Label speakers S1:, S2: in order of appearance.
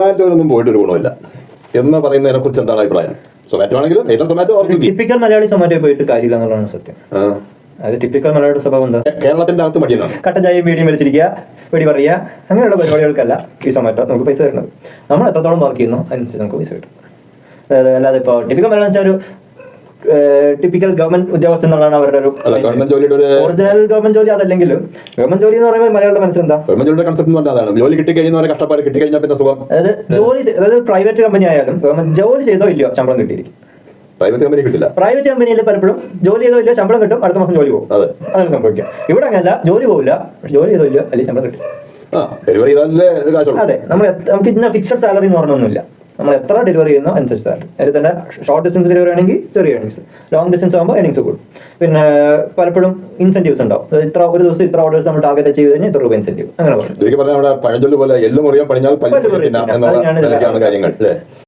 S1: സൊമാറ്റോയിലൊന്നും പോയിട്ട് ഒരു ഗുണമില്ല എന്ന് പറയുന്നതിനെ കുറിച്ച് എന്താണ് അഭിപ്രായം? സൊമാറ്റോ ആണെങ്കിലും സൊമാറ്റോ
S2: ടിപ്പിക്കൽ മലയാളി സൊമാറ്റോ പോയിട്ട് കാര്യമില്ല എന്നുള്ളതാണ് സത്യം. അത് ടിപ്പിക്കൽ മലയാളി സ്വഭാവം എന്താ?
S1: കേരളത്തിന്റെ അകത്ത് മടിയനാണ്.
S2: കട്ടൻ ചായയും മീഡിയം വലിച്ചിരിക്കുക, വെടി പറയുക, അങ്ങനെയുള്ള പരിപാടികൾക്കല്ല ഈ സൊമാറ്റോ നമുക്ക് പൈസ തരുന്നത്. നമ്മൾ എത്രത്തോളം വർക്ക് ചെയ്യുന്നു അതിനനുസരിച്ച് നമുക്ക് പൈസ കിട്ടും. അല്ലാതെ ഇപ്പോൾ ടിപ്പിക്കൽ മലയാളം വെച്ചാൽ ഒരു ടിപ്പിക്കൽ ഗവൺമെന്റ് ഉദ്യോഗസ്ഥൻ എന്നുള്ളതാണ് അവരുടെ ഒരു ഒറിജിനൽ ഗവൺമെന്റ് ജോലി. അതല്ലെങ്കിലും ഗവൺമെന്റ് ജോലി എന്ന് പറയുമ്പോൾ മലയാളിയുടെ മനസ്സിലെന്താ
S1: ഗവൺമെന്റ് കൺസെപ്റ്റ് എന്ന് പറഞ്ഞാൽ ജോലി കിട്ടി കഴിഞ്ഞാൽ കഷ്ടപ്പാട് കിട്ടി കഴിഞ്ഞാൽ പിന്നെ സുഖം.
S2: അതായത് പ്രൈവറ്റ് കമ്പനി ആയാലും ഗവൺമെന്റ് ജോലി ചെയ്തോ ഇല്ലയോ ശമ്പളം കിട്ടിയിരിക്കും.
S1: പ്രൈവറ്റ് കമ്പനി കിട്ടില്ല.
S2: പ്രൈവറ്റ് കമ്പനിയിൽ പലപ്പോഴും ജോലി ചെയ്തോ ഇല്ലയോ ശമ്പളം കിട്ടും, അടുത്ത മാസം ജോലി പോകും. അതാണ് സംഭവിക്കുക. ഇവിടെ അങ്ങനല്ല, ജോലി പോകില്ല, ജോലി ചെയ്തോ ഇല്ലയോ അല്ലെങ്കിൽ ശമ്പളം കിട്ടും. അതെ, നമുക്ക് ഇന്ന ഫിക്സഡ് സാലറി എന്ന് പറഞ്ഞൊന്നുമില്ല. നമ്മൾ എത്ര ഡെലിവറി ചെയ്യുന്നോ അനുസരിച്ച് സാലറി. അതിൽ തന്നെ ഷോർട്ട് ഡിസ്റ്റൻസ് ഡെലിവറി ആണെങ്കിൽ ചെറിയ ഏണിങ്സ്, ലോങ് ഡിസ്റ്റൻസ് ആകുമ്പോൾ ഏണിങ്സ് കൂടും. പിന്നെ പലപ്പോഴും ഇൻസെന്റീവ്സ് ഉണ്ടാവും. ഇത്ര ഒരു ദിവസം ഇത്ര ഓർഡേഴ്സ് നമ്മൾ ടാർഗറ്റ് ചെയ്ത് കഴിഞ്ഞാൽ ഇത്ര രൂപ ഇൻസെന്റീവ്. അങ്ങനെ പറഞ്ഞു
S1: പഴഞ്ചൊല്ല് പോലെ എല്ലും അറിയാൻ പണിഞ്ഞാൽ കാര്യങ്ങൾ.